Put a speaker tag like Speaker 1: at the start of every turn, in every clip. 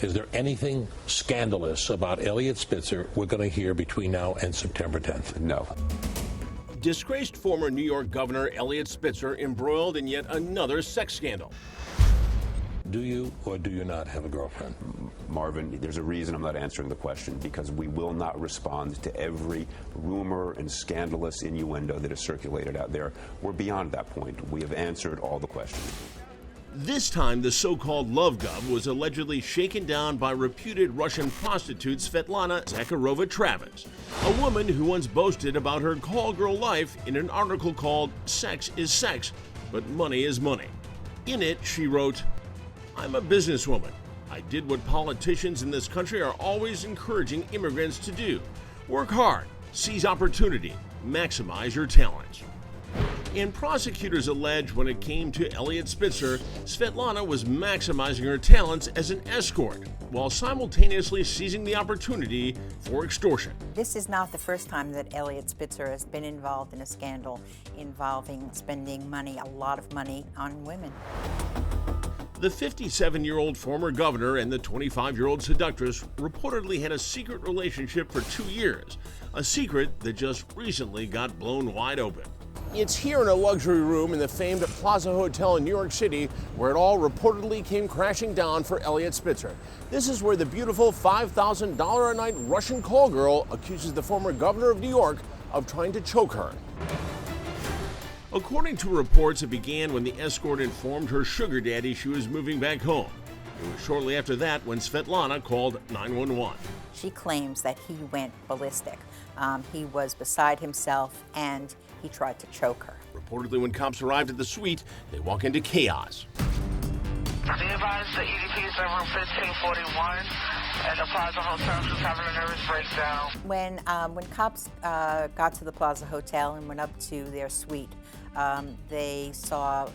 Speaker 1: Is there anything scandalous about Eliot Spitzer we're going to hear between now and September 10th?
Speaker 2: No.
Speaker 3: Disgraced former New York Governor Eliot Spitzer embroiled in yet another sex scandal.
Speaker 1: Do you or do you not have a girlfriend?
Speaker 2: Marvin, there's a reason I'm not answering the question, because we will not respond to every rumor and scandalous innuendo that is circulated out there. We're beyond that point. We have answered all the questions.
Speaker 3: This time, the so-called love gov was allegedly shaken down by reputed Russian prostitute Svetlana Zakharova Travis, a woman who once boasted about her call girl life in an article called "Sex is Sex, but Money is Money." In it, she wrote, "I'm a businesswoman. I did what politicians in this country are always encouraging immigrants to do. Work hard, seize opportunity, maximize your talents." And prosecutors allege when it came to Eliot Spitzer, Svetlana was maximizing her talents as an escort while simultaneously seizing the opportunity for extortion.
Speaker 4: This is not the first time that Eliot Spitzer has been involved in a scandal involving spending money, a lot of money, on women.
Speaker 3: The 57-year-old former governor and the 25-year-old seductress reportedly had a secret relationship for 2 years, a secret that just recently got blown wide open. It's here in a luxury room in the famed Plaza Hotel in New York City where it all reportedly came crashing down for Eliot Spitzer. This is where the beautiful $5,000 a night Russian call girl accuses the former governor of New York of trying to choke her. According to reports, it began when the escort informed her sugar daddy she was moving back home. It was shortly after that when Svetlana called 911.
Speaker 4: She claims that he went ballistic. He was beside himself and he tried to choke her.
Speaker 3: Reportedly, when cops arrived at the suite, they walk into chaos.
Speaker 5: The advised the EDP is room 1541 and the Plaza Hotel. She's having a nervous breakdown.
Speaker 4: When cops got to the Plaza Hotel and went up to their suite, they saw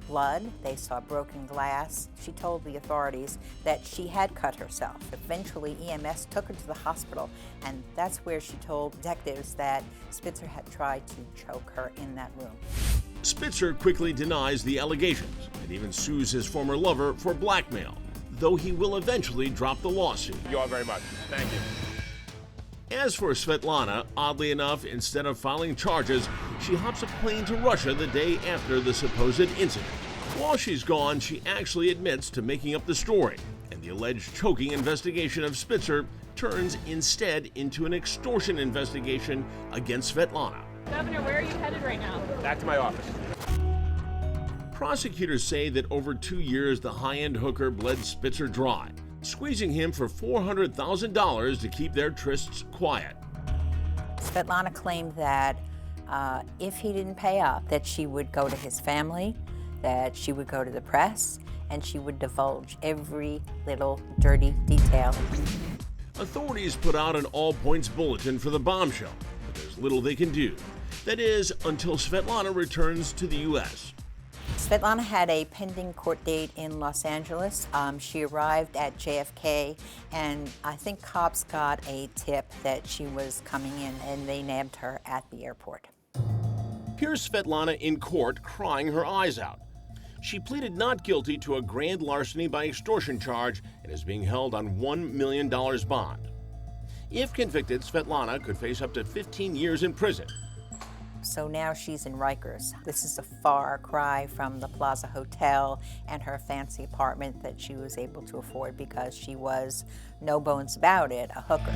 Speaker 4: blood, they saw broken glass. She told the authorities that she had cut herself. Eventually, EMS took her to the hospital, and that's where she told detectives that Spitzer had tried to choke her in that room.
Speaker 3: Spitzer quickly denies the allegations and even sues his former lover for blackmail, though he will eventually drop the lawsuit.
Speaker 6: You all very much. Thank you.
Speaker 3: As for Svetlana, oddly enough, instead of filing charges, she hops a plane to Russia the day after the supposed incident. While she's gone, she actually admits to making up the story, and the alleged choking investigation of Spitzer turns instead into an extortion investigation against Svetlana.
Speaker 7: Governor, where are you headed right now?
Speaker 6: Back to my office.
Speaker 3: Prosecutors say that over 2 years, the high-end hooker bled Spitzer dry, squeezing him for $400,000 to keep their trysts quiet.
Speaker 4: Svetlana claimed that if he didn't pay up, that she would go to his family, that she would go to the press, and she would divulge every little dirty detail.
Speaker 3: Authorities put out an all-points bulletin for the bombshell, but there's little they can do. That is, until Svetlana returns to the U.S.
Speaker 4: Svetlana had a pending court date in Los Angeles. She arrived at JFK, and I think cops got a tip that she was coming in, and they nabbed her at the airport.
Speaker 3: Here's Svetlana in court crying her eyes out. She pleaded not guilty to a grand larceny by extortion charge and is being held on $1 million bond. If convicted, Svetlana could face up to 15 years in prison.
Speaker 4: So now she's in Rikers. This is a far cry from the Plaza Hotel and her fancy apartment that she was able to afford because she was, no bones about it, a hooker.